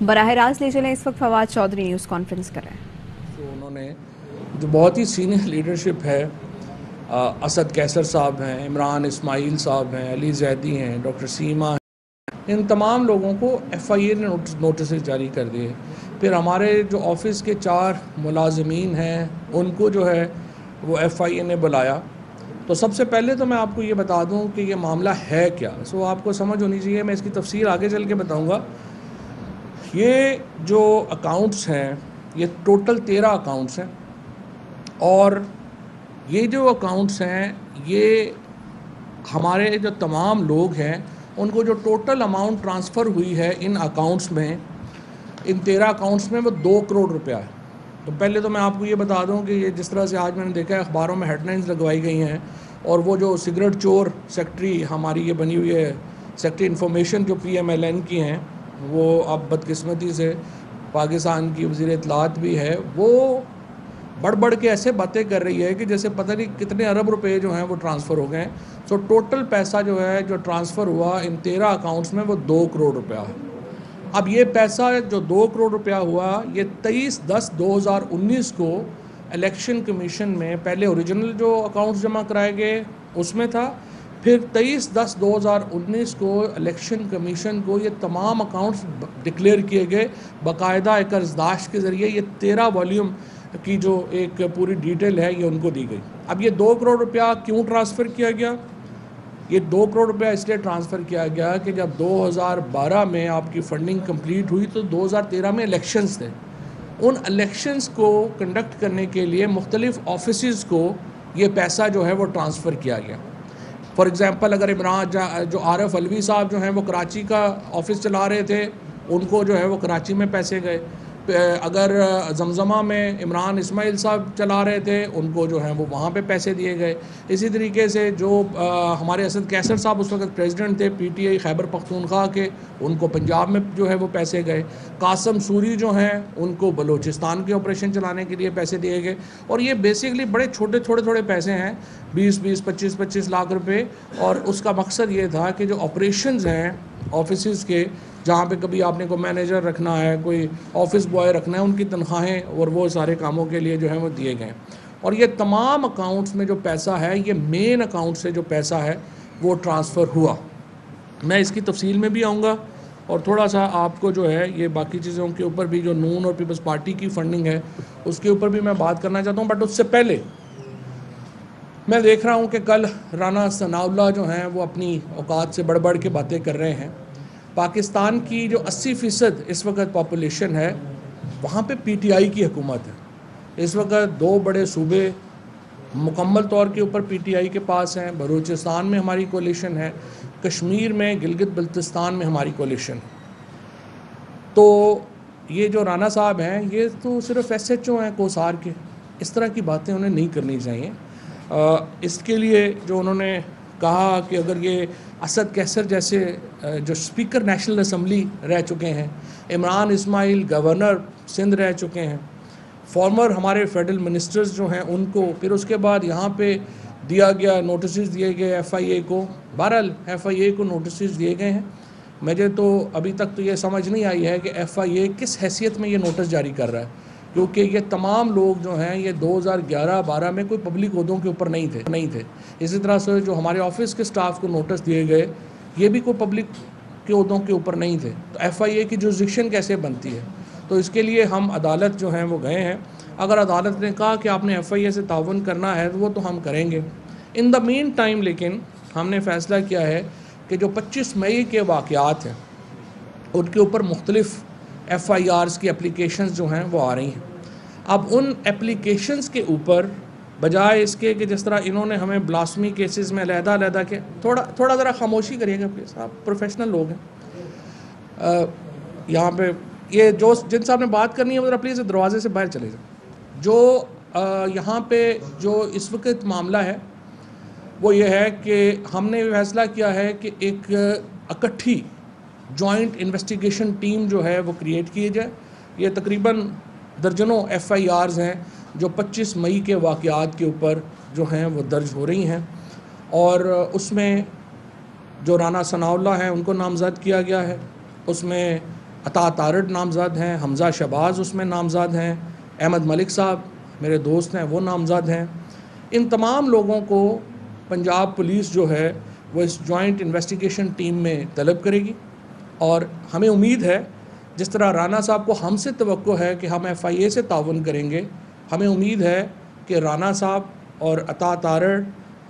براہ راست لے چلیں، اس وقت فواد چودھری نیوز کانفرنس کر رہے ہیں۔ تو انہوں نے جو بہت ہی سینئر لیڈرشپ ہے، اسد کیسر صاحب ہیں، عمران اسماعیل صاحب ہیں، علی زیدی ہیں، ڈاکٹر سیما ہیں، ان تمام لوگوں کو ایف آئی اے نے نوٹسز جاری کر دیے۔ پھر ہمارے جو آفس کے 4 ملازمین ہیں ان کو جو ہے وہ ایف آئی اے نے بلایا۔ تو سب سے پہلے تو میں آپ کو یہ بتا دوں کہ یہ معاملہ ہے کیا، سو آپ کو سمجھ ہونی چاہیے، میں اس کی تفصیل آگے چل کے بتاؤں گا۔ یہ جو اکاؤنٹس ہیں یہ ٹوٹل 13 اکاؤنٹس ہیں، اور یہ جو اکاؤنٹس ہیں یہ ہمارے جو تمام لوگ ہیں ان کو جو ٹوٹل اماؤنٹ ٹرانسفر ہوئی ہے ان اکاؤنٹس میں، ان 13 اکاؤنٹس میں، وہ 2 کروڑ روپیہ ہے۔ تو پہلے تو میں آپ کو یہ بتا دوں کہ یہ جس طرح سے آج میں نے دیکھا ہے اخباروں میں ہیڈ لائنز لگوائی گئی ہیں، اور وہ جو سگریٹ چور سیکٹری ہماری یہ بنی ہوئی ہے، سیکٹری انفارمیشن جو پی ایم ایل این کی ہیں، وہ اب بدقسمتی سے پاکستان کی وزیر اطلاعات بھی ہے، وہ بڑھ کے ایسے باتیں کر رہی ہے کہ جیسے پتہ نہیں کتنے ارب روپے جو ہیں وہ ٹرانسفر ہو گئے ہیں۔ سو ٹوٹل پیسہ جو ہے جو ٹرانسفر ہوا ان 13 اکاؤنٹس میں وہ 2 کروڑ روپیہ ہے۔ اب یہ پیسہ جو 2 کروڑ روپیہ ہوا، یہ 23/10/2019 کو الیکشن کمیشن میں پہلے اوریجنل جو اکاؤنٹس جمع کرائے گئے اس میں تھا، پھر 23/10/2019 کو الیکشن کمیشن کو یہ تمام اکاؤنٹس ڈکلیئر کیے گئے باقاعدہ ایک قرضداشت کے ذریعے۔ یہ 13 والیوم کی جو ایک پوری ڈیٹیل ہے یہ ان کو دی گئی۔ اب یہ 2 کروڑ روپیہ کیوں ٹرانسفر کیا گیا؟ یہ 2 کروڑ روپیہ اس لیے ٹرانسفر کیا گیا کہ جب 2012 میں آپ کی فنڈنگ کمپلیٹ ہوئی تو 2013 میں الیکشنز تھے۔ ان الیکشنز کو کنڈکٹ کرنے کے لیے مختلف آفیسز کو یہ پیسہ جو ہے وہ ٹرانسفر کیا گیا۔ فار ایگزامپل اگر عمران جو عارف علوی صاحب جو ہیں وہ کراچی کا آفس چلا رہے تھے، ان کو جو ہے وہ کراچی میں پیسے گئے۔ اگر زمزمہ میں عمران اسماعیل صاحب چلا رہے تھے، ان کو جو ہیں وہ وہاں پہ پیسے دیے گئے۔ اسی طریقے سے جو ہمارے اسد کیسر صاحب اس وقت پریزیڈنٹ تھے P T I Khyber Pakhtunkhwa کے، ان کو پنجاب میں جو ہے وہ پیسے گئے۔ قاسم سوری جو ہیں ان کو بلوچستان کے آپریشن چلانے کے لیے پیسے دیے گئے۔ اور یہ بیسیکلی بڑے چھوٹے پیسے ہیں، 20 25 لاکھ روپے، اور اس کا مقصد یہ تھا کہ جو آپریشنز ہیں آفیسز کے، جہاں پہ کبھی آپ نے کوئی مینیجر رکھنا ہے، کوئی آفس بوائے رکھنا ہے، ان کی تنخواہیں اور وہ سارے کاموں کے لیے جو ہیں وہ دیے گئے۔ اور یہ تمام اکاؤنٹس میں جو پیسہ ہے، یہ مین اکاؤنٹ سے جو پیسہ ہے وہ ٹرانسفر ہوا۔ میں اس کی تفصیل میں بھی آؤں گا، اور تھوڑا سا آپ کو جو ہے یہ باقی چیزوں کے اوپر بھی، جو نون اور پیپلز پارٹی کی فنڈنگ ہے اس کے اوپر بھی میں بات کرنا چاہتا ہوں۔ بٹ اس سے پہلے میں دیکھ رہا ہوں کہ کل رانا ثناء اللہ جو ہیں وہ اپنی اوقات سے بڑھ کے باتیں کر رہے ہیں۔ پاکستان کی جو 80% اس وقت پاپولیشن ہے، وہاں پہ پی ٹی آئی کی حکومت ہے۔ اس وقت 2 بڑے صوبے مکمل طور کے اوپر پی ٹی آئی کے پاس ہیں۔ بلوچستان میں ہماری کولیشن ہے، کشمیر میں، گلگت بلتستان میں ہماری کولیشن ہے۔ تو یہ جو رانا صاحب ہیں یہ تو صرف ایس ایچ او ہیں کوسار کے، اس طرح کی باتیں انہیں نہیں کرنی چاہیے۔ اس کے لیے جو انہوں نے کہا کہ اگر یہ اسد کیسر جیسے جو اسپیکر نیشنل اسمبلی رہ چکے ہیں، عمران اسماعیل گورنر سندھ رہ چکے ہیں، فارمر ہمارے فیڈرل منسٹرز جو ہیں ان کو، پھر اس کے بعد یہاں پہ دیا گیا نوٹسز دیے گئے ایف آئی اے کو، بہرحال ایف آئی اے کو نوٹسز دیے گئے ہیں۔ مجھے تو ابھی تک تو یہ سمجھ نہیں آئی ہے کہ ایف آئی اے کس حیثیت میں یہ نوٹس جاری کر رہا ہے، کیونکہ یہ تمام لوگ جو ہیں یہ 2011-12 میں کوئی پبلک عہدوں کے اوپر نہیں تھے۔ اسی طرح سے جو ہمارے آفس کے سٹاف کو نوٹس دیے گئے یہ بھی کوئی پبلک کے عہدوں کے اوپر نہیں تھے۔ تو ایف آئی اے کی جورسڈکشن کیسے بنتی ہے؟ تو اس کے لیے ہم عدالت جو ہیں وہ گئے ہیں۔ اگر عدالت نے کہا کہ آپ نے ایف آئی اے سے تعاون کرنا ہے تو وہ تو ہم کریں گے۔ ان دا مین ٹائم لیکن ہم نے فیصلہ کیا ہے کہ جو 25 مئی کے واقعات ہیں ان کے اوپر مختلف ایف آئی آرز کی اپلیکیشنز جو ہیں وہ آ رہی ہیں۔ اب ان اپلیکیشنز کے اوپر بجائے اس کے کہ جس طرح انہوں نے ہمیں بلاسمی کیسز میں علیحدہ کہ تھوڑا ذرا خاموشی کریے گا پلیز، آپ پروفیشنل لوگ ہیں یہاں پہ، یہ جو جن صاحب نے بات کرنی ہے وہ ذرا پلیز دروازے سے باہر چلے جائیں۔ جو یہاں پہ جو اس وقت معاملہ ہے وہ یہ ہے کہ ہم نے فیصلہ کیا ہے کہ ایک اکٹھی جوائنٹ انویسٹیگیشن ٹیم جو ہے وہ کریٹ کی جائے۔ یہ تقریباً درجنوں ایف آئی آرز ہیں جو 25 مئی کے واقعات کے اوپر جو ہیں وہ درج ہو رہی ہیں، اور اس میں جو رانا ثناء اللہ ہیں ان کو نامزد کیا گیا ہے، اس میں عطا تارڑ نامزد ہیں، حمزہ شہباز اس میں نامزد ہیں، احمد ملک صاحب میرے دوست ہیں وہ نامزد ہیں. ان تمام لوگوں کو پنجاب پولیس جو ہے وہ اس جوائنٹ انویسٹیگیشن ٹیم میں طلب کرے گی. اور ہمیں امید ہے جس طرح رانا صاحب کو ہم سے توقع ہے کہ ہم FIA سے تعاون کریں گے، ہمیں امید ہے کہ رانا صاحب اور عطا تارڑ،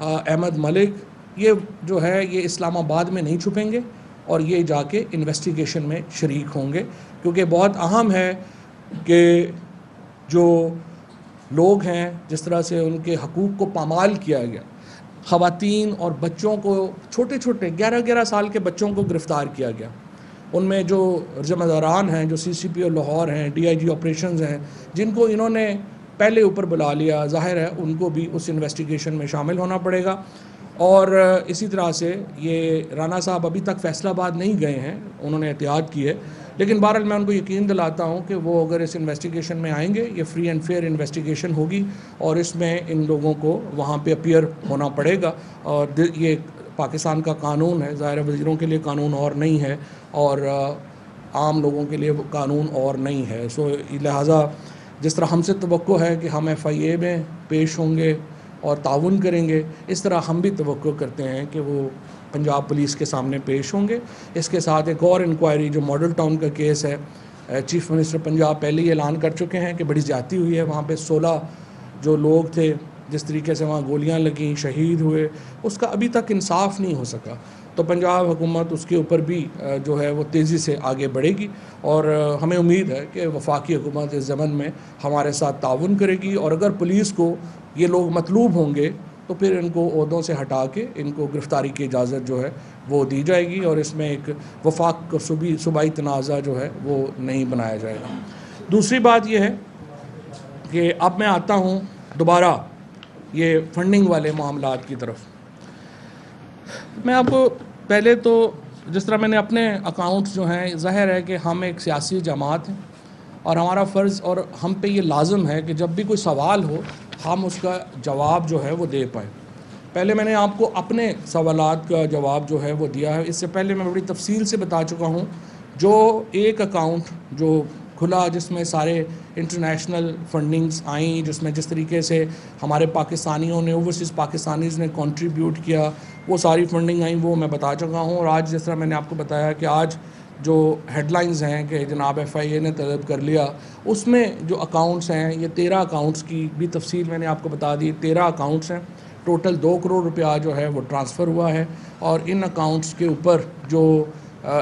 احمد ملک یہ جو ہے یہ اسلام آباد میں نہیں چھپیں گے اور یہ جا کے انویسٹیگیشن میں شریک ہوں گے. کیونکہ بہت اہم ہے کہ جو لوگ ہیں جس طرح سے ان کے حقوق کو پامال کیا گیا، خواتین اور بچوں کو، چھوٹے چھوٹے 11 سال کے بچوں کو گرفتار کیا گیا، ان میں جو ذمہ داران ہیں، جو CCPO لاہور ہیں، DIG آپریشنز ہیں، جن کو انہوں نے پہلے اوپر بلا لیا، ظاہر ہے ان کو بھی اس انویسٹیگیشن میں شامل ہونا پڑے گا. اور اسی طرح سے یہ رانا صاحب ابھی تک فیصل آباد نہیں گئے ہیں، انہوں نے احتیاط کی ہے، لیکن بہرحال میں ان کو یقین دلاتا ہوں کہ وہ اگر اس انویسٹیگیشن میں آئیں گے، یہ فری اینڈ فیئر انویسٹیگیشن ہوگی اور اس میں ان لوگوں کو وہاں پہ اپیئر ہونا پڑے گا. اور یہ پاکستان کا قانون ہے، ظاہر وزیروں کے لیے قانون اور نہیں ہے اور عام لوگوں کے لیے وہ قانون اور نہیں ہے. سو لہٰذا جس طرح ہم سے توقع ہے کہ ہم FIA میں پیش ہوں گے اور تعاون کریں گے، اس طرح ہم بھی توقع کرتے ہیں کہ وہ پنجاب پولیس کے سامنے پیش ہوں گے. اس کے ساتھ ایک اور انکوائری جو ماڈل ٹاؤن کا کیس ہے، چیف منسٹر پنجاب پہلے ہی اعلان کر چکے ہیں کہ بڑی زیادتی ہوئی ہے وہاں پہ، 16 جو لوگ تھے جس طریقے سے وہاں گولیاں لگیں، شہید ہوئے، اس کا ابھی تک انصاف نہیں ہو سکا. تو پنجاب حکومت اس کے اوپر بھی جو ہے وہ تیزی سے آگے بڑھے گی اور ہمیں امید ہے کہ وفاقی حکومت اس ضمن میں ہمارے ساتھ تعاون کرے گی. اور اگر پولیس کو یہ لوگ مطلوب ہوں گے تو پھر ان کو عہدوں سے ہٹا کے ان کو گرفتاری کی اجازت جو ہے وہ دی جائے گی اور اس میں ایک وفاق صوبائی تنازع جو ہے وہ نہیں بنایا جائے گا. دوسری بات یہ ہے کہ اب میں آتا ہوں دوبارہ یہ فنڈنگ والے معاملات کی طرف. میں آپ کو پہلے تو جس طرح میں نے اپنے اکاؤنٹس جو ہیں، ظاہر ہے کہ ہم ایک سیاسی جماعت ہیں اور ہمارا فرض اور ہم پہ یہ لازم ہے کہ جب بھی کوئی سوال ہو ہم اس کا جواب جو ہے وہ دے پائیں. پہلے میں نے آپ کو اپنے سوالات کا جواب جو ہے وہ دیا ہے. اس سے پہلے میں بڑی تفصیل سے بتا چکا ہوں. جو ایک اکاؤنٹ جو کھلا جس میں سارے انٹرنیشنل فنڈنگز آئیں، جس میں جس طریقے سے ہمارے پاکستانیوں نے، اوورسیز پاکستانیز نے کنٹریبیوٹ کیا، وہ ساری فنڈنگ آئیں، وہ میں بتا چکا ہوں. اور آج جس طرح میں نے آپ کو بتایا کہ آج جو ہیڈ لائنز ہیں کہ جناب FIA نے طلب کر لیا، اس میں جو اکاؤنٹس ہیں یہ 13 اکاؤنٹس کی بھی تفصیل میں نے آپ کو بتا دی. 13 اکاؤنٹس ہیں، ٹوٹل 2 کروڑ روپیہ جو ہے وہ ٹرانسفر ہوا ہے. اور ان اکاؤنٹس کے اوپر جو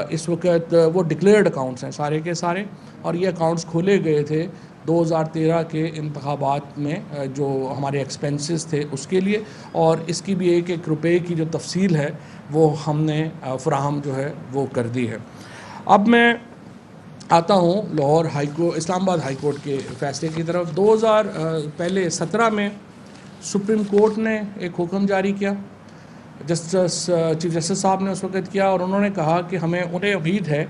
اس وقت وہ ڈکلیئرڈ اکاؤنٹس ہیں سارے کے سارے، اور یہ اکاؤنٹس کھولے گئے تھے 2013 کے انتخابات میں جو ہمارے ایکسپنسز تھے اس کے لیے. اور اس کی بھی 1-1 روپے کی جو تفصیل ہے وہ ہم نے فراہم جو ہے وہ کر دی ہے. اب میں آتا ہوں لاہور اسلام آباد ہائی کورٹ کے فیصلے کی طرف. 2017 میں سپریم کورٹ نے ایک حکم جاری کیا، چیف جسٹس صاحب نے اس وقت کیا، اور انہوں نے کہا کہ انہیں امید ہے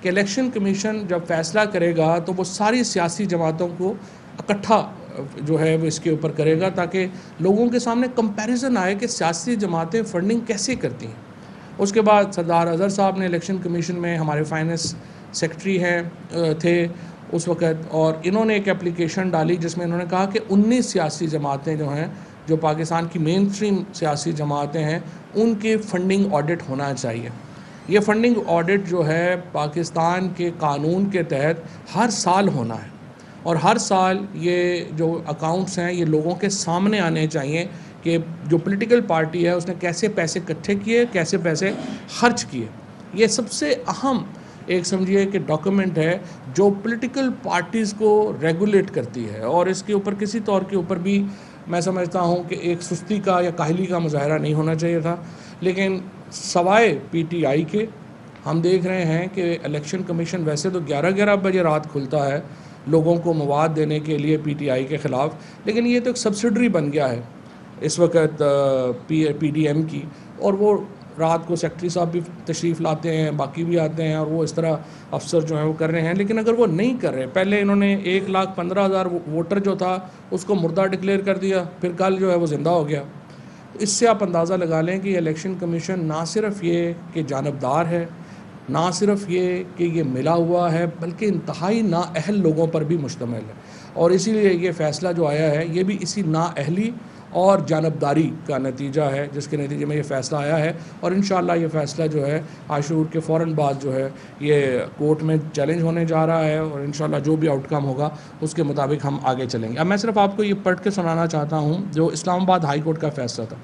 کہ الیکشن کمیشن جب فیصلہ کرے گا تو وہ ساری سیاسی جماعتوں کو اکٹھا جو ہے وہ اس کے اوپر کرے گا تاکہ لوگوں کے سامنے کمپیریزن آئے کہ سیاسی جماعتیں فنڈنگ کیسے کرتی ہیں. اس کے بعد سردار اظہر صاحب نے الیکشن کمیشن میں، ہمارے فائننس سیکرٹری تھے اس وقت، اور انہوں نے ایک اپلیکیشن ڈالی جس میں انہوں نے کہا کہ 19 سیاسی جماعتیں جو ہیں، جو پاکستان کی مین اسٹریم سیاسی جماعتیں ہیں، ان کے فنڈنگ آڈٹ ہونا چاہیے. یہ فنڈنگ آڈٹ جو ہے پاکستان کے قانون کے تحت ہر سال ہونا ہے، اور ہر سال یہ جو اکاؤنٹس ہیں یہ لوگوں کے سامنے آنے چاہیے کہ جو پولیٹیکل پارٹی ہے اس نے کیسے پیسے اکٹھے کیے، کیسے پیسے خرچ کیے. یہ سب سے اہم ایک سمجھیے کہ ڈاکومنٹ ہے جو پولیٹیکل پارٹیز کو ریگولیٹ کرتی ہے، اور اس کے اوپر کسی طور کے اوپر بھی میں سمجھتا ہوں کہ ایک سستی کا یا کاہلی کا مظاہرہ نہیں ہونا چاہیے تھا. لیکن سوائے PTI کے ہم دیکھ رہے ہیں کہ الیکشن کمیشن ویسے تو 11 بجے رات کھلتا ہے لوگوں کو مواد دینے کے لیے PTI کے خلاف، لیکن یہ تو ایک سبسڈری بن گیا ہے اس وقت PDM کی، اور وہ رات کو سیکرٹری صاحب بھی تشریف لاتے ہیں، باقی بھی آتے ہیں، اور وہ اس طرح افسر جو ہیں وہ کر رہے ہیں. لیکن اگر وہ نہیں کر رہے، پہلے انہوں نے 1,15,000 ووٹر جو تھا اس کو مردہ ڈکلیئر کر دیا، پھر کل جو ہے وہ زندہ ہو گیا. اس سے آپ اندازہ لگا لیں کہ الیکشن کمیشن نہ صرف یہ کہ جانبدار ہے، نہ صرف یہ کہ یہ ملا ہوا ہے بلکہ انتہائی نااہل لوگوں پر بھی مشتمل ہے، اور اسی لیے یہ فیصلہ جو آیا ہے یہ بھی اسی نااہلی اور جانبداری کا نتیجہ ہے جس کے نتیجے میں یہ فیصلہ آیا ہے، اور انشاءاللہ یہ فیصلہ جو ہے عاشور کے فوراً بعد جو ہے یہ کورٹ میں چیلنج ہونے جا رہا ہے، اور انشاءاللہ جو بھی آؤٹ کم ہوگا اس کے مطابق ہم آگے چلیں گے۔ اب میں صرف آپ کو یہ پڑھ کے سنانا چاہتا ہوں جو اسلام آباد ہائی کورٹ کا فیصلہ تھا۔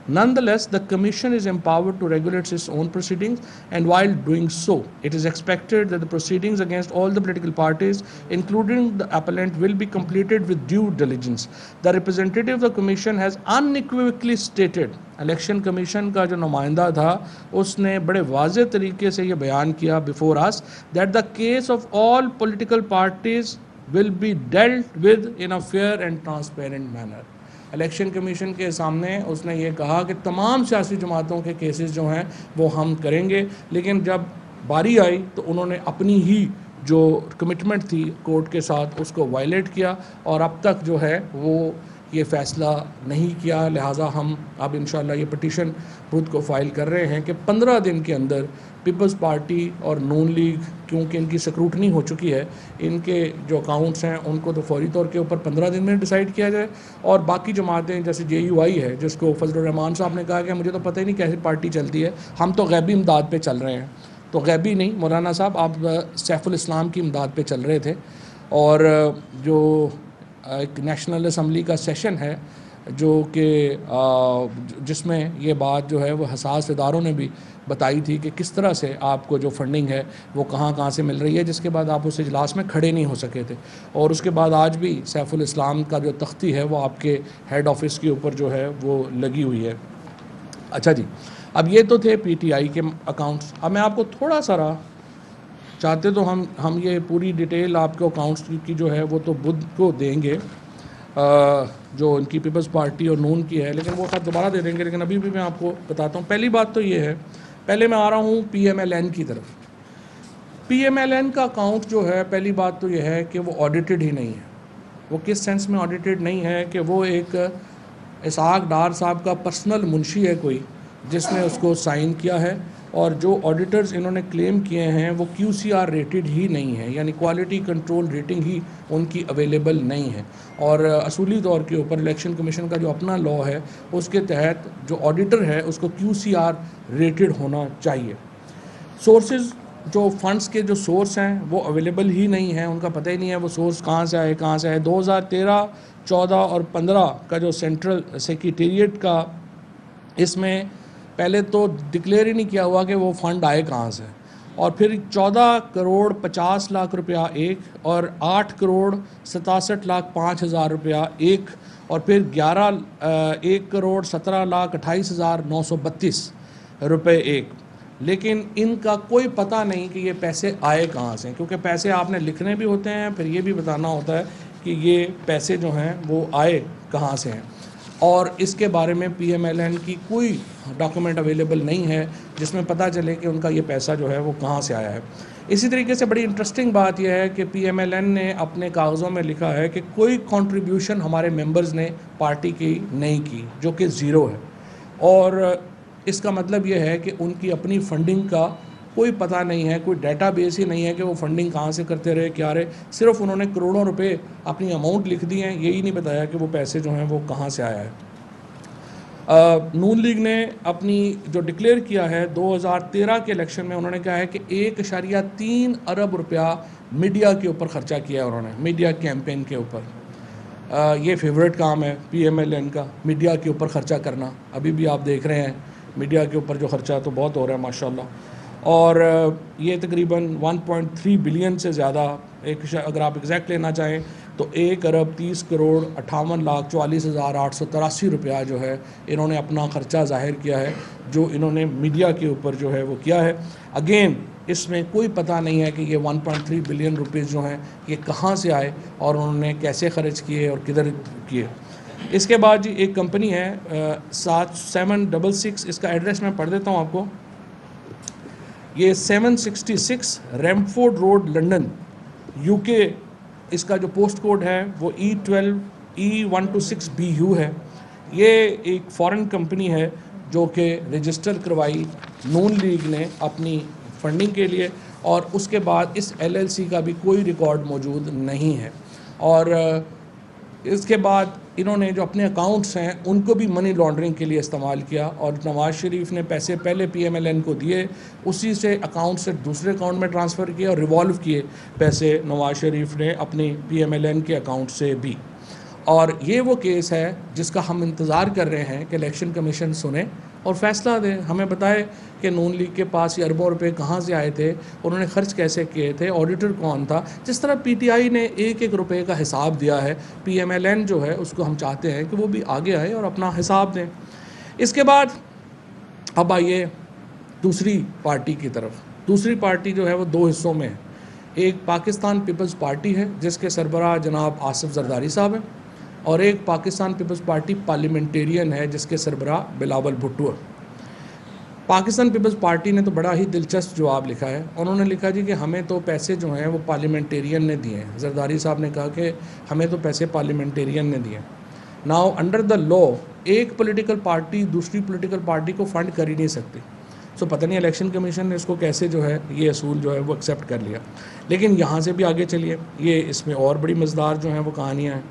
Nonetheless, the Commission is empowered to regulate its own proceedings, and while doing so, it is expected that the proceedings against all the political parties, including the appellant, will be completed with due diligence. The representative of the Commission has unequivocally stated, election commission کا جو نمائندہ تھا اس نے بڑے واضح طریقے سے یہ بیان کیا before us, that the case of all political parties will be dealt with in a fair and transparent manner. Election commission کے سامنے اس نے یہ کہا کہ تمام سیاسی جماعتوں کے کیسز جو ہیں وہ ہم کریں گے، لیکن جب باری آئی تو انہوں نے اپنی ہی جو کمٹمنٹ تھی کورٹ کے ساتھ اس کو وائلیٹ کیا، اور اب تک جو ہے وہ یہ فیصلہ نہیں کیا۔ لہٰذا ہم اب انشاءاللہ یہ پٹیشن خود کو فائل کر رہے ہیں کہ 15 دن کے اندر پیپلز پارٹی اور نون لیگ، کیونکہ ان کی سکروٹنی ہو چکی ہے، ان کے جو اکاؤنٹس ہیں ان کو تو فوری طور کے اوپر 15 دن میں ڈیسائیڈ کیا جائے، اور باقی جماعتیں جیسے JUI ہے جس کو فضل الرحمان صاحب نے کہا کہ مجھے تو پتہ ہی نہیں کیسی پارٹی چلتی ہے، ہم تو غیبی امداد پہ چل رہے ہیں، تو غیبی نہیں مولانا صاحب، آپ سیف الاسلام کی امداد پہ چل رہے تھے، اور جو ایک نیشنل اسمبلی کا سیشن ہے جو کہ جس میں یہ بات جو ہے وہ حساس اداروں نے بھی بتائی تھی کہ کس طرح سے آپ کو جو فنڈنگ ہے وہ کہاں سے مل رہی ہے، جس کے بعد آپ اس اجلاس میں کھڑے نہیں ہو سکے تھے، اور اس کے بعد آج بھی سیف الاسلام کا جو تختی ہے وہ آپ کے ہیڈ آفس کے اوپر جو ہے وہ لگی ہوئی ہے۔ اچھا جی، اب یہ تو تھے PTI کے اکاؤنٹس۔ اب میں آپ کو تھوڑا سا چاہتے تو ہم یہ پوری ڈیٹیل آپ کو اکاؤنٹس کی جو ہے وہ تو بدھ کو دیں گے، جو ان کی پیپلز پارٹی اور نون کی ہے، لیکن وہ خط دوبارہ دے دیں گے، لیکن ابھی بھی میں آپ کو بتاتا ہوں۔ پہلی بات تو یہ ہے، پہلے میں آ رہا ہوں PMLN کی طرف۔ PMLN کا اکاؤنٹ جو ہے، پہلی بات تو یہ ہے کہ وہ آڈیٹڈ ہی نہیں ہے۔ وہ کس سینس میں آڈیٹڈ نہیں ہے کہ وہ ایک اسحاق ڈار صاحب کا پرسنل منشی ہے کوئی جس نے اس کو سائن کیا ہے، اور جو آڈیٹرز انہوں نے کلیم کیے ہیں وہ QCR ریٹڈ ہی نہیں ہے، یعنی کوالٹی کنٹرول ریٹنگ ہی ان کی اویلیبل نہیں ہے، اور اصولی طور کے اوپر الیکشن کمیشن کا جو اپنا لا ہے اس کے تحت جو آڈیٹر ہے اس کو QCR ریٹڈ ہونا چاہیے۔ سورسز جو فنڈز کے جو سورس ہیں وہ اویلیبل ہی نہیں ہیں، ان کا پتہ ہی نہیں ہے وہ سورس کہاں سے آئے کہاں سے آئے۔ 2013، 14 اور 15 کا جو سینٹرل سیکریٹریٹ کا، اس میں پہلے تو ڈکلیئر ہی نہیں کیا ہوا کہ وہ فنڈ آئے کہاں سے، اور پھر 14 کروڑ 50 لاکھ روپیہ ایک، اور 8 کروڑ 67 لاکھ 5 ہزار روپیہ ایک، اور پھر 1 کروڑ 17 لاکھ 28 ہزار 932 روپے ایک۔ لیکن ان کا کوئی پتہ نہیں کہ یہ پیسے آئے کہاں سے، کیونکہ پیسے آپ نے لکھنے بھی ہوتے ہیں، پھر یہ بھی بتانا ہوتا ہے کہ یہ پیسے جو ہیں وہ آئے کہاں سے ہیں، اور اس کے بارے میں PMLN کی کوئی ڈاکومنٹ اویلیبل نہیں ہے جس میں پتہ چلے کہ ان کا یہ پیسہ جو ہے وہ کہاں سے آیا ہے۔ اسی طریقے سے بڑی انٹرسٹنگ بات یہ ہے کہ PMLN نے اپنے کاغذوں میں لکھا ہے کہ کوئی کنٹریبیوشن ہمارے ممبرز نے پارٹی کی نہیں کی، جو کہ زیرو ہے، اور اس کا مطلب یہ ہے کہ ان کی اپنی فنڈنگ کا کوئی پتہ نہیں ہے، کوئی ڈیٹا بیس ہی نہیں ہے کہ وہ فنڈنگ کہاں سے کرتے رہے کیا رہے، صرف انہوں نے کروڑوں روپے اپنی اماؤنٹ لکھ دی ہیں، یہی نہیں بتایا کہ وہ پیسے جو ہیں وہ کہاں سے آیا ہے۔ نون لیگ نے اپنی جو ڈکلیئر کیا ہے 2013 کے الیکشن میں، انہوں نے کہا ہے کہ 1.3 ارب روپیہ میڈیا کے اوپر خرچہ کیا ہے، انہوں نے میڈیا کیمپین کے اوپر۔ یہ فیورٹ کام ہے PMLN کا، میڈیا کے اوپر خرچہ کرنا۔ ابھی بھی آپ دیکھ رہے ہیں میڈیا کے اوپر جو خرچہ تو بہت ہو رہا ہے ماشاءاللہ، اور یہ تقریباً 1.3 بلین سے زیادہ، اگر آپ ایگزیکٹ لینا چاہیں تو 1 ارب 30 کروڑ 58 لاکھ 44 ہزار 883 روپیہ جو ہے انہوں نے اپنا خرچہ ظاہر کیا ہے، جو انہوں نے میڈیا کے اوپر جو ہے وہ کیا ہے۔ اگین اس میں کوئی پتہ نہیں ہے کہ یہ 1.3 بلین روپیز جو ہیں یہ کہاں سے آئے اور انہوں نے کیسے خرچ کیے اور کدھر کیے۔ اس کے بعد جی ایک کمپنی ہے 766، اس کا ایڈریس میں پڑھ دیتا ہوں آپ کو۔ یہ 766 ریمفورڈ روڈ لنڈن UK، اس کا جو پوسٹ کوڈ ہے وہ E12 E126BU ہے۔ یہ ایک فارن کمپنی ہے جو کہ رجسٹر کروائی نون لیگ نے اپنی فنڈنگ کے لیے، اور اس کے بعد اس LLC کا بھی کوئی ریکارڈ موجود نہیں ہے. اور اس کے بعد انہوں نے جو اپنے اکاؤنٹس ہیں ان کو بھی منی لانڈرنگ کے لیے استعمال کیا، اور نواز شریف نے پیسے پہلے PMLN کو دیے، اسی سے اکاؤنٹ سے دوسرے اکاؤنٹ میں ٹرانسفر کیے اور ریوالو کیے پیسے نواز شریف نے اپنی PMLN کے اکاؤنٹ سے بھی. اور یہ وہ کیس ہے جس کا ہم انتظار کر رہے ہیں کہ الیکشن کمیشن سنے اور فیصلہ دے، ہمیں بتائے کہ نون لیگ کے پاس یہ اربوں روپے کہاں سے آئے تھے، انہوں نے خرچ کیسے کیے تھے، آڈیٹر کون تھا. جس طرح PTI نے ایک ایک روپے کا حساب دیا ہے، PMLN جو ہے اس کو ہم چاہتے ہیں کہ وہ بھی آگے آئے اور اپنا حساب دیں. اس کے بعد اب آئیے دوسری پارٹی کی طرف. دوسری پارٹی جو ہے وہ دو حصوں میں ہے. ایک پاکستان پیپلز پارٹی ہے جس کے سربراہ جناب آصف زرداری صاحب ہیں، اور ایک پاکستان پیپلز پارٹی پارلیمنٹیرین ہے جس کے سربراہ بلاول بھٹو ہے. پاکستان پیپلز پارٹی نے تو بڑا ہی دلچسپ جواب لکھا ہے. انہوں نے لکھا جی کہ ہمیں تو پیسے جو ہیں وہ پارلیمنٹیرین نے دیے ہیں. زرداری صاحب نے کہا کہ ہمیں تو پیسے پارلیمنٹیرین نے دیے ہیں. ناؤ انڈر دا لا ایک پولیٹیکل پارٹی دوسری پولیٹیکل پارٹی کو فنڈ کر ہی نہیں سکتی. سو پتہ نہیں الیکشن کمیشن نے اس کو کیسے جو ہے یہ اصول جو ہے وہ ایکسیپٹ کر لیا. لیکن یہاں سے بھی آگے چلیے، یہ اس میں اور بڑی مزدار جو ہیں وہ کہانیاں ہیں.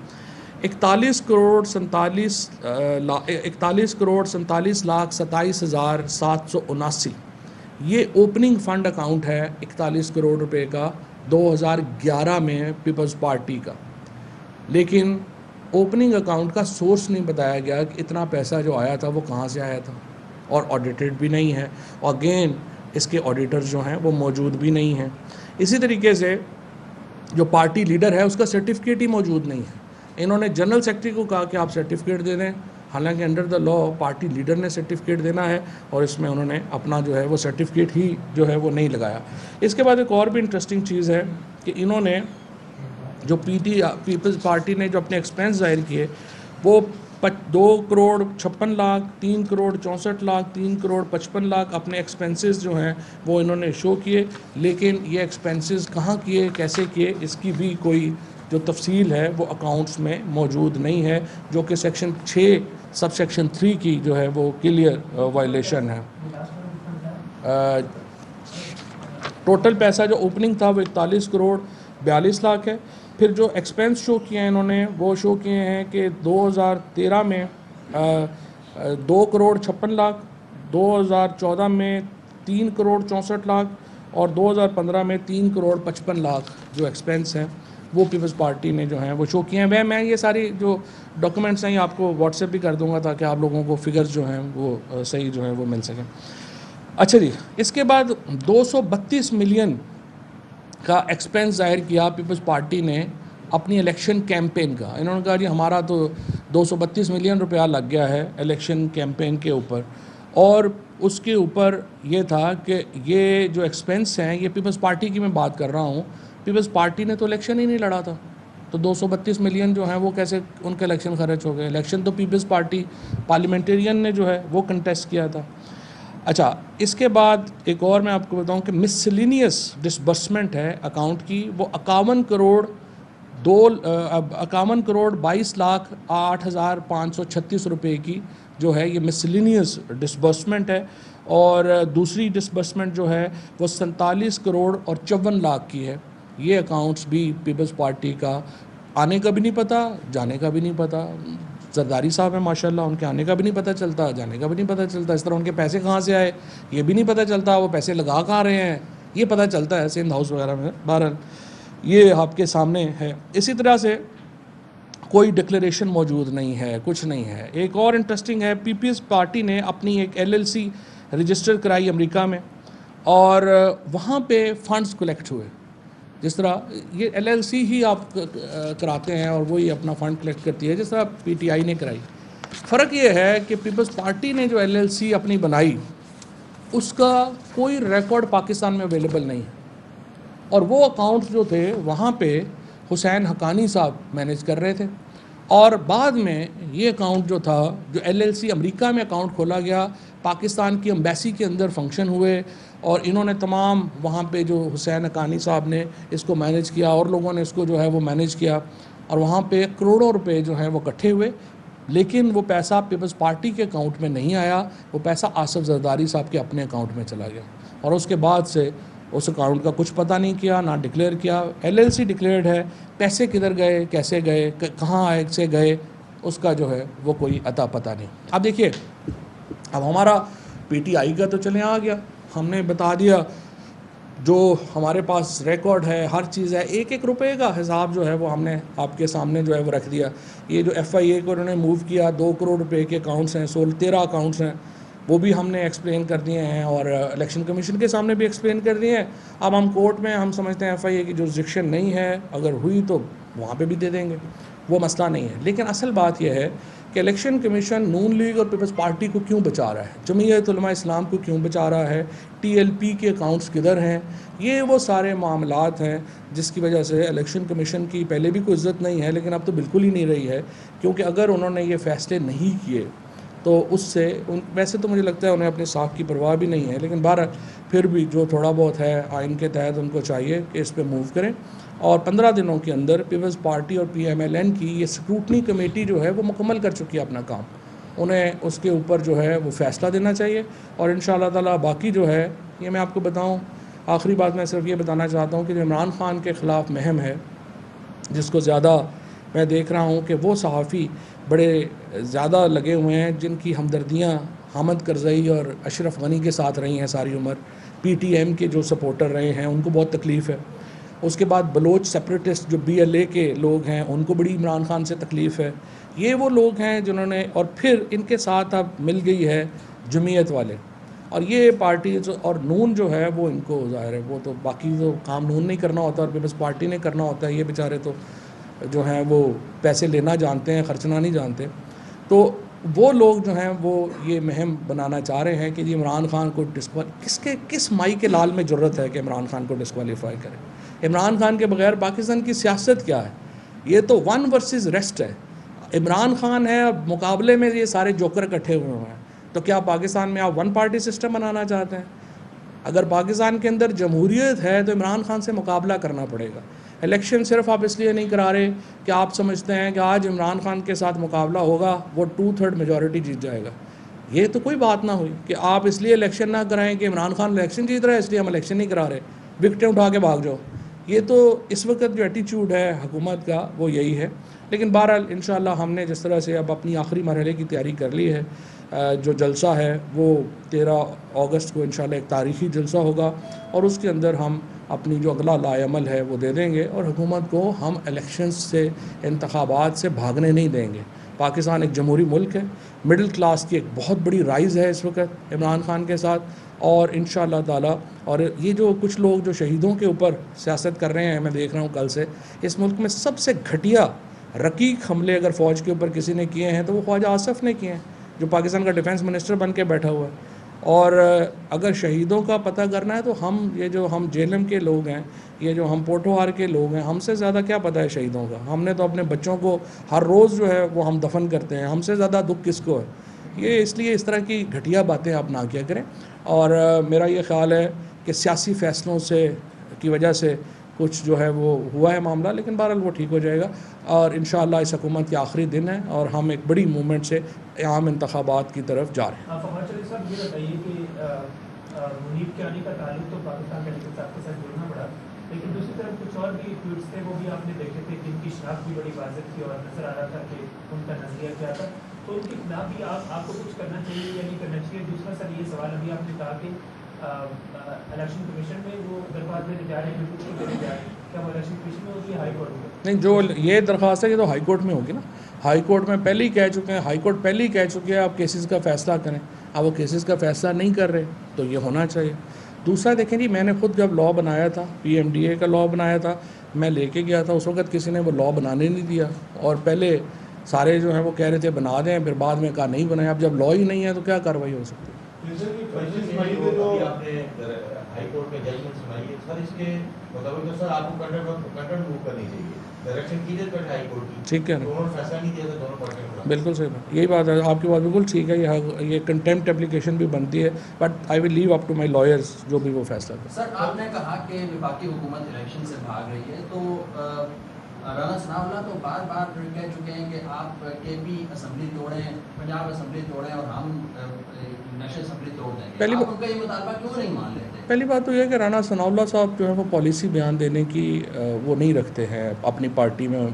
41 کروڑ 47,27,27,779 یہ اوپننگ فنڈ اکاؤنٹ ہے 41 کروڑ روپے کا 2011 میں پیپلز پارٹی کا. لیکن اوپننگ اکاؤنٹ کا سورس نہیں بتایا گیا کہ اتنا پیسہ جو آیا تھا وہ کہاں سے آیا تھا، اور آڈیٹڈ بھی نہیں ہے. اور اگین اس کے آڈیٹر جو ہیں وہ موجود بھی نہیں ہیں. اسی طریقے سے جو پارٹی لیڈر ہے اس کا سرٹیفکیٹ ہی موجود نہیں ہے. انہوں نے جنرل سیکرٹری کو کہا کہ آپ سرٹیفکیٹ دے دیں، حالانکہ under the law party leader نے سرٹیفکیٹ دینا ہے، اور اس میں انہوں نے اپنا جو ہے وہ سرٹیفکیٹ ہی جو ہے وہ نہیں لگایا. اس کے بعد ایک اور بھی انٹرسٹنگ چیز ہے کہ انہوں نے جو پیپلز پارٹی نے جو اپنے ایکسپینس ظاہر کیے وہ 2 کروڑ 56 لاکھ 3 کروڑ 64 لاکھ 3 کروڑ 55 لاکھ اپنے ایکسپینسز جو ہیں وہ انہوں نے شو کیے. لیکن یہ ایکسپینسز کہاں کیے، کیسے کیے، اس کی بھی کوئی جو تفصیل ہے وہ اکاؤنٹس میں موجود نہیں ہے، جو کہ سیکشن 6 سب سیکشن 3 کی جو ہے وہ کلیئر وائلیشن ہے. ٹوٹل پیسہ جو اوپننگ تھا وہ 41 کروڑ 42 لاکھ ہے. پھر جو ایکسپینس شو کیے ہیں انہوں نے وہ شو کیے ہیں کہ 2013 میں 2 کروڑ 56 لاکھ، 2014 میں 3 کروڑ 64 لاکھ، اور 2015 میں 3 کروڑ 55 لاکھ جو ایکسپینس ہیں وہ پیپلز پارٹی نے جو ہیں وہ شو کیے ہیں. میں یہ ساری جو ڈاکومنٹس ہیں آپ کو واٹس ایپ بھی کر دوں گا تاکہ آپ لوگوں کو فگرز جو ہیں وہ صحیح جو ہیں وہ مل سکیں. اچھا جی، اس کے بعد 232 ملین کا ایکسپینس ظاہر کیا پیپلز پارٹی نے اپنی الیکشن کیمپین کا. انہوں نے کہا جی ہمارا تو 232 ملین روپیہ لگ گیا ہے الیکشن کیمپین کے اوپر، اور اس کے اوپر یہ تھا کہ یہ جو ایکسپینس ہیں یہ پیپلز پارٹی کی میں بات کر رہا ہوں، پیپلز پارٹی نے تو الیکشن ہی نہیں لڑا تھا، تو 232 ملین جو ہیں وہ کیسے ان کے الیکشن خرچ ہو گئے. الیکشن تو پیپلز پارٹی پارلیمنٹیرین نے جو ہے وہ کنٹیسٹ کیا تھا. اچھا، اس کے بعد ایک اور میں آپ کو بتاؤں کہ مسلینیس ڈسبرسمنٹ ہے اکاؤنٹ کی، وہ 51 کروڑ 22,08,0536 روپے کی جو ہے یہ مسلینیس ڈسبرسمنٹ ہے. اور دوسری ڈسبرسمنٹ جو ہے وہ 47 کروڑ اور 54 لاکھ کی ہے. یہ اکاؤنٹس بھی پیپلز پارٹی کا آنے کا بھی نہیں پتہ، جانے کا بھی نہیں پتہ. زرداری صاحب ہیں ماشاءاللہ، ان کے آنے کا بھی نہیں پتہ چلتا، جانے کا بھی نہیں پتہ چلتا. اس طرح ان کے پیسے کہاں سے آئے یہ بھی نہیں پتہ چلتا، وہ پیسے لگا کہاں رہے ہیں یہ پتہ چلتا ہے سندھ ہاؤس وغیرہ میں. بہرحال یہ آپ کے سامنے ہے. اسی طرح سے کوئی ڈکلیریشن موجود نہیں ہے، کچھ نہیں ہے. ایک اور انٹرسٹنگ ہے، پیپلز پارٹی نے اپنی ایک LLC رجسٹر کرائی امریکہ میں، اور وہاں پہ فنڈز کلیکٹ ہوئے. جس طرح یہ LLC ہی آپ کراتے ہیں اور وہی اپنا فنڈ کلیکٹ کرتی ہے جس طرح PTI نے کرائی. فرق یہ ہے کہ پیپلز پارٹی نے جو LLC اپنی بنائی اس کا کوئی ریکارڈ پاکستان میں اویلیبل نہیں ہے، اور وہ اکاؤنٹس جو تھے وہاں پہ حسین حقانی صاحب مینیج کر رہے تھے. اور بعد میں یہ اکاؤنٹ جو تھا، جو LLC امریکہ میں اکاؤنٹ کھولا گیا، پاکستان کی ایمبیسی کے اندر فنکشن ہوئے، اور انہوں نے تمام وہاں پہ جو حسین حقانی صاحب نے اس کو مینیج کیا اور لوگوں نے اس کو جو ہے وہ مینیج کیا، اور وہاں پہ کروڑوں روپے جو ہیں وہ اکٹھے ہوئے. لیکن وہ پیسہ پیپلز پارٹی کے اکاؤنٹ میں نہیں آیا، وہ پیسہ آصف زرداری صاحب کے اپنے اکاؤنٹ میں چلا گیا. اور اس کے بعد سے اس اکاؤنٹ کا کچھ پتہ نہیں کیا، نہ ڈکلیئر کیا. LLC ڈکلیئرڈ ہے، پیسے کدھر گئے، کیسے گئے، کہاں آئے سے گئے، اس کا جو ہے وہ کوئی عطا پتہ نہیں. اب دیکھیے، اب ہمارا PTI کا تو چلے آ گیا، ہم نے بتا دیا جو ہمارے پاس ریکارڈ ہے، ہر چیز ہے، ایک ایک روپے کا حساب جو ہے وہ ہم نے آپ کے سامنے جو ہے وہ رکھ دیا. یہ جو FIA کو انہوں نے موو کیا، 2 کروڑ روپے کے اکاؤنٹس ہیں، 13 اکاؤنٹس ہیں، وہ بھی ہم نے ایکسپلین کر دیے ہیں اور الیکشن کمیشن کے سامنے بھی ایکسپلین کر دیے ہیں. اب ہم کورٹ میں ہم سمجھتے ہیں FIA کی جورسڈکشن نہیں ہے، اگر ہوئی تو وہاں پہ بھی دے دیں گے، وہ مسئلہ نہیں ہے. لیکن اصل بات یہ ہے کہ الیکشن کمیشن نون لیگ اور پیپلز پارٹی کو کیوں بچا رہا ہے، جمعیت علماء اسلام کو کیوں بچا رہا ہے، TLP کے اکاؤنٹس کدھر ہیں. یہ وہ سارے معاملات ہیں جس کی وجہ سے الیکشن کمیشن کی پہلے بھی کوئی عزت نہیں ہے، لیکن اب تو بالکل ہی نہیں رہی ہے. کیونکہ اگر انہوں نے یہ فیصلے نہیں کیے تو اس سے ویسے تو مجھے لگتا ہے انہیں اپنی ساکھ کی پرواہ بھی نہیں ہے، لیکن بہرحال پھر بھی جو تھوڑا بہت ہے آئین کے تحت ان کو چاہیے کہ اس پہ موو کریں. اور 15 دنوں کے اندر پیپلز پارٹی اور PMLN کی یہ اسکروٹنی کمیٹی جو ہے وہ مکمل کر چکی ہے اپنا کام، انہیں اس کے اوپر جو ہے وہ فیصلہ دینا چاہیے. اور انشاءاللہ تعالیٰ باقی جو ہے یہ میں آپ کو بتاؤں، آخری بات میں صرف یہ بتانا چاہتا ہوں کہ جو عمران خان کے خلاف مہم ہے، جس کو زیادہ میں دیکھ رہا ہوں کہ وہ صحافی بڑے زیادہ لگے ہوئے ہیں جن کی ہمدردیاں حامد کرزئی اور اشرف غنی کے ساتھ رہی ہیں ساری عمر، PTM کے جو سپورٹر رہے ہیں ان کو بہت تکلیف ہے. اس کے بعد بلوچ سیپریٹسٹ جو BLA کے لوگ ہیں ان کو بڑی عمران خان سے تکلیف ہے. یہ وہ لوگ ہیں جنہوں نے، اور پھر ان کے ساتھ اب مل گئی ہے جمعیت والے، اور یہ پارٹی اور نون جو ہے وہ ان کو ظاہر ہے وہ تو باقی جو کام نون نہیں کرنا ہوتا اور پیپلز پارٹی نے کرنا ہوتا ہے، یہ بیچارے تو جو ہیں وہ پیسے لینا جانتے ہیں، خرچنا نہیں جانتے. تو وہ لوگ جو ہیں وہ یہ مہم بنانا چاہ رہے ہیں کہ جی عمران خان کو کس مائی کے لال میں جرت ہے کہ عمران خان کو ڈسکوالیفائی کرے. عمران خان کے بغیر پاکستان کی سیاست کیا ہے؟ یہ تو ون ورسز ریسٹ ہے. عمران خان ہے، مقابلے میں یہ سارے جوکر اکٹھے ہوئے ہیں. تو کیا پاکستان میں آپ ون پارٹی سسٹم بنانا چاہتے ہیں؟ اگر پاکستان کے اندر جمہوریت ہے تو عمران خان سے مقابلہ کرنا پڑے گا. الیکشن صرف آپ اس لیے نہیں کرا رہے کہ آپ سمجھتے ہیں کہ آج عمران خان کے ساتھ مقابلہ ہوگا وہ 2/3 میجورٹی جیت جائے گا. یہ تو کوئی بات نہ ہوئی کہ آپ اس لیے الیکشن نہ کرائیں کہ عمران خان الیکشن جیت رہا ہے اس لیے ہم الیکشن نہیں کرا رہے، وکٹیں اٹھا کے بھاگ جاؤ. یہ تو اس وقت جو ایٹیچیوڈ ہے حکومت کا وہ یہی ہے. لیکن بہرحال انشاءاللہ ہم نے جس طرح سے اب اپنی آخری مرحلے کی تیاری کر لی ہے، جو جلسہ ہے وہ 13 اگست کو انشاءاللہ ایک تاریخی جلسہ ہوگا، اور اس کے اندر ہم اپنی جو اگلا لائے عمل ہے وہ دے دیں گے، اور حکومت کو ہم الیکشنز سے، انتخابات سے بھاگنے نہیں دیں گے. پاکستان ایک جمہوری ملک ہے، مڈل کلاس کی ایک بہت بڑی رائز ہے اس وقت عمران خان کے ساتھ، اور انشاءاللہ تعالی. اور یہ جو کچھ لوگ جو شہیدوں کے اوپر سیاست کر رہے ہیں، میں دیکھ رہا ہوں کل سے اس ملک میں سب سے گھٹیا رقیق حملے اگر فوج کے اوپر کسی نے کیے ہیں تو وہ خواجہ آصف نے کیے ہیں، جو پاکستان کا ڈیفنس منسٹر بن کے بیٹھا ہوا ہے. اور اگر شہیدوں کا پتہ کرنا ہے تو ہم JLM کے لوگ ہیں، یہ جو ہم پوٹوہار کے لوگ ہیں، ہم سے زیادہ کیا پتہ ہے شہیدوں کا. ہم نے تو اپنے بچوں کو ہر روز جو ہے وہ ہم دفن کرتے ہیں، ہم سے زیادہ دکھ کس کو ہے. یہ اس لیے اس طرح کی گھٹیا باتیں آپ نہ کیا کریں. اور میرا یہ خیال ہے کہ سیاسی فیصلوں سے کی وجہ سے کچھ جو ہے وہ ہوا ہے معاملہ، لیکن بہرحال وہ ٹھیک ہو جائے گا. اور انشاءاللہ اس حکومت کے آخری دن ہے اور ہم ایک بڑی موومنٹ سے عام انتخابات کی طرف جا رہے ہیں. فخر چودھری صاحب یہ بتائیے کہ منیب کے آنے کا تعلق تو پاکستان کے صاحب کے ساتھ جڑنا پڑا، لیکن دوسری طرف کچھ اور بھی ٹویٹس تھے وہ بھی آپ نے دیکھے تھے جن کی شناخت بھی بڑی واضح تھی اور نظر آ رہا تھا کہ ان کا نظریہ کیا تھا. تو ان کے خلاف بھی آپ کو کچھ کرنا چاہیے یا نہیں کرنا چاہیے؟ دوسرا سر یہ سوال ابھی آپ نے کہا کہ الیکشن کمیشن میں وہ درخواست دینے جا رہے ہیں، بالکل دینے جا رہے ہیں، کیا وہ الیکشن کمیشن میں ہوگی یا ہائی کورٹ میں؟ نہیں، جو یہ درخواست ہے یہ تو ہائی کورٹ میں ہوگی نا. ہائی کورٹ میں پہلے ہی کہہ چکے ہیں، ہائی کورٹ پہلے ہی کہہ چکے ہیں آپ کیسز کا فیصلہ کریں. اب وہ کیسز کا فیصلہ نہیں کر رہے تو یہ ہونا چاہیے. دوسرا دیکھیں جی، میں نے خود جب لاء بنایا تھا، PMDA کا لاء بنایا تھا، میں لے کے گیا تھا، اس وقت کسی نے وہ لاء بنانے نہیں دیا، اور پہلے سارے جو ہیں وہ کہہ رہے تھے بنا دیں، پھر بعد میں کہا نہیں بنایا. اب جب لاء ہی نہیں ہے تو کیا کارروائی ہو سکتی ہے؟ ہائی کورٹ میں ججمنٹ سنائی ہے سر، اس کے مطابق سر آپ کو کنٹینٹ موو کرنی چاہیے. ڈائریکشن کیجیے بیٹھے ہائی کورٹ کی، ٹھیک ہے نا، دونوں فیصلہ نہیں دیا تھا دونوں پارٹیوں. بالکل صحیح بات، یہی بات ہے، آپ کی بات بالکل ٹھیک ہے. یہ کنٹیمپٹ اپلیکیشن بھی بنتی ہے، but I will leave up to my lawyers جو بھی وہ فیصلہ کریں. سر آپ نے کہا کہ وفاقی حکومت الیکشن سے بھاگ رہی ہے، تو رانا ثناء اللہ تو بار بار کہہ چکے ہیں کہ آپ KP اسمبلی توڑیں، پنجاب اسمبلی توڑیں اور ہم نیشنل اسمبلی توڑ دیں گے. پہلی آپ ان کا یہ مطالبہ کیوں نہیں مان لیتے؟ پہلی بات تو یہ ہے کہ رانا ثناء اللہ صاحب جو ہے وہ پالیسی بیان دینے کی وہ نہیں رکھتے ہیں اپنی پارٹی میں,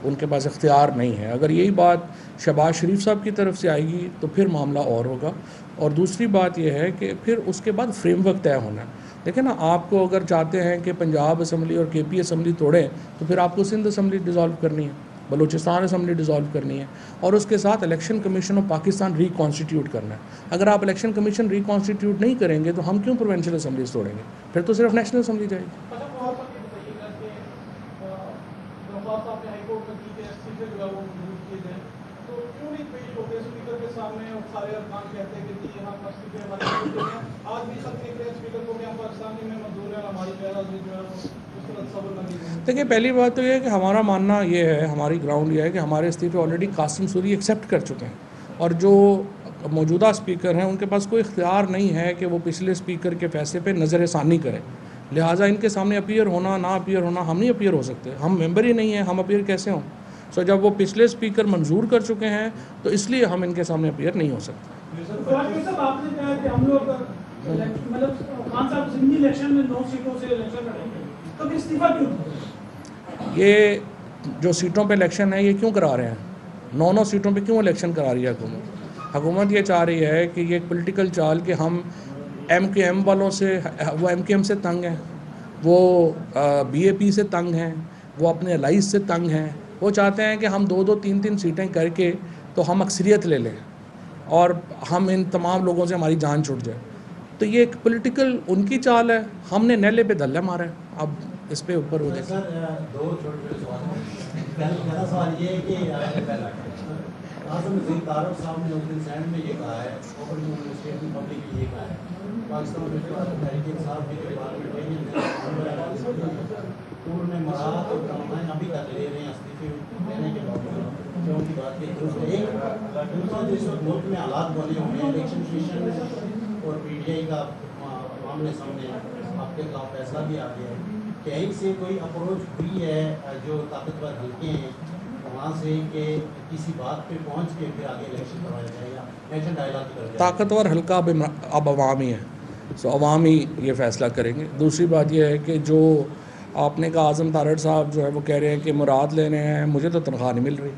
ان کے پاس اختیار نہیں ہے. اگر یہی بات شہباز شریف صاحب کی طرف سے آئے گی تو پھر معاملہ اور ہوگا. اور دوسری بات یہ ہے کہ پھر اس کے بعد فریم ورک طے ہونا ہے. دیکھیں نا, آپ کو اگر چاہتے ہیں کہ پنجاب اسمبلی اور کے پی اسمبلی توڑیں تو پھر آپ کو سندھ اسمبلی ڈیزالو کرنی ہے, بلوچستان اسمبلی ڈیزالو کرنی ہے, اور اس کے ساتھ الیکشن کمیشن آف پاکستان ریکانسٹیٹیوٹ کرنا ہے. اگر آپ الیکشن کمیشن ریکانسٹیٹیوٹ نہیں کریں گے تو ہم کیوں پروونشل اسمبلیز توڑیں گے؟ پھر تو صرف نیشنل اسمبلی جائے گی. دیکھیں, پہلی بات تو یہ ہے کہ ہمارا ماننا یہ ہے, ہماری گراؤنڈ یہ ہے کہ ہمارے استعفے آلریڈی قاسم سوری ایکسیپٹ کر چکے ہیں, اور جو موجودہ اسپیکر ہیں ان کے پاس کوئی اختیار نہیں ہے کہ وہ پچھلے اسپیکر کے فیصلے پہ نظر ثانی کریں. لہٰذا ان کے سامنے اپیئر ہونا نہ اپیئر ہونا, ہم نہیں اپیئر ہو سکتے, ہم ممبر ہی نہیں ہیں, ہم اپیئر کیسے ہوں؟ سو جب وہ پچھلے اسپیکر منظور کر چکے ہیں تو اس لیے ہم ان کے سامنے اپیئر نہیں ہو سکتے. آپ نے کہا کہ ہم لوگ مطلب خان صاحب اسمبلی الیکشن میں 9 سیٹوں سے الیکشن لڑیں گے, تو استعفیٰ کیوں؟ یہ جو سیٹوں پہ الیکشن ہے یہ کیوں کرا رہے ہیں؟ 9 سیٹوں پہ کیوں الیکشن کرا رہی ہے حکومت؟ حکومت یہ چاہ رہی ہے کہ یہ ایک پولیٹیکل چال کہ ہم ایم کیو ایم والوں سے, وہ ایم کیو ایم سے تنگ ہیں, وہ بی اے پی سے تنگ ہیں, وہ اپنے الائز سے تنگ ہیں. وہ چاہتے ہیں کہ ہم 2-2 3-3 سیٹیں کر کے تو ہم اکثریت لے لیں اور ہم ان تمام لوگوں سے ہماری جان چھوٹ جائے. تو یہ ایک پولیٹیکل ان کی چال ہے, ہم نے نیلے پہ دھلے مارا ہے. اب اس پہ اوپر ہو دیکھیں. دو چھوٹے سوال ہیں. پہلا سوال یہ ہے کہ اعظم وزیر طارق صاحب نے اس دن سینڈ میں یہ کہا ہے, اوپن اسٹیٹ میں پبلک یہ کہا ہے, پاکستان میں تحریک انصاف کی پارلیمنٹ ٹور میں مراد اور کمائیں ابھی تک لے رہے ہیں استعفے لینے کے باوجود, جو ان کی بات کی درست ہے. ایک دوسرا جو اس وقت ملک میں حالات بنے ہوئے ہیں, الیکشن کمیشن اور پی ٹی آئی کا آمنے سامنے آپ کے خلاف فیصلہ بھی آ گیا ہے, کہیں سے کوئی اپروچ ہوئی ہے جو طاقتور حلقے ہیں وہاں سے کہ کسی بات پہ پہنچ کے پھر آگے الیکشن کروایا جائے یا نیشنل ڈائلاگ کی طرف؟ طاقتور حلقہ اب عوامی ہے, سو عوامی یہ فیصلہ کریں گے. دوسری بات یہ ہے کہ جو آپ نے کہا اعظم تارڑ صاحب جو ہے وہ کہہ رہے ہیں کہ مراد لینے ہیں, مجھے تو تنخواہ نہیں مل رہی.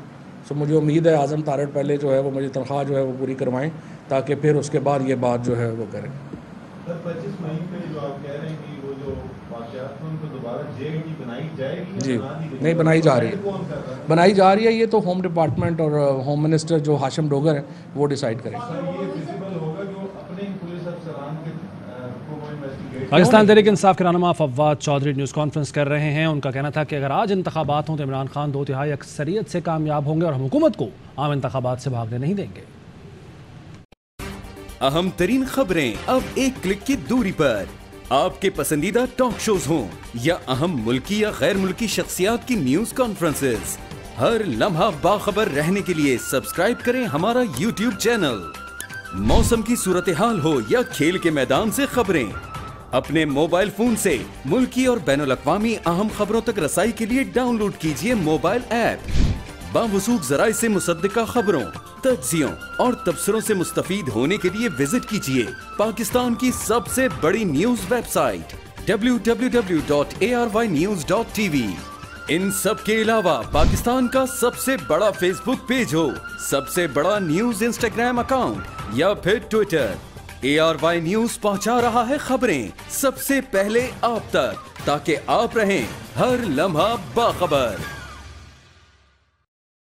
سو مجھے امید ہے اعظم تارڑ پہلے جو ہے وہ مجھے تنخواہ جو ہے وہ پوری کروائیں تاکہ پھر اس کے بعد یہ بات جو ہے وہ کریں. 25 مئی پہ جو آپ کہہ رہے ہیں کہ وہ جو واقعات ہیں ان کو دوبارہ جے کی بنائی جائے گی؟ جی نہیں, بنائی جا رہی ہے, بنائی جا رہی ہے. یہ تو ہوم ڈپارٹمنٹ اور ہوم منسٹر جو ہاشم ڈوگر ہیں وہ ڈیسائیڈ کریں. پاکستان تحریک انصاف کے رہنما فواد چودھری نیوز کانفرنس کر رہے ہیں. ان کا کہنا تھا کہ اگر آج انتخابات ہوں تو عمران خان 2/3 اکثریت سے کامیاب ہوں گے اور ہم حکومت کو عام انتخابات سے بھاگنے نہیں دیں گے. اہم ترین خبریں اب ایک کلک کی دوری پر, آپ کے پسندیدہ ٹاک شوز ہوں یا اہم ملکی یا غیر ملکی شخصیات کی نیوز کانفرنسز, ہر لمحہ باخبر رہنے کے لیے سبسکرائب کریں ہمارا یوٹیوب چینل. موسم کی صورتحال ہو یا کھیل کے میدان سے خبریں, اپنے موبائل فون سے ملکی اور بین الاقوامی اہم خبروں تک رسائی کے لیے ڈاؤن لوڈ کیجئے موبائل ایپ. باوثوق ذرائع سے مصدقہ خبروں, تجزیوں اور تبصروں سے مستفید ہونے کے لیے وزٹ کیجئے پاکستان کی سب سے بڑی نیوز ویب سائٹ www.arYnews.tv. ان سب کے علاوہ پاکستان کا سب سے بڑا فیس بک پیج ہو, سب سے بڑا نیوز انسٹاگرام اکاؤنٹ یا پھر ٹویٹر, ARY نیوز پہنچا رہا ہے خبریں سب سے پہلے آپ تک تاکہ آپ رہیں ہر لمحہ باخبر.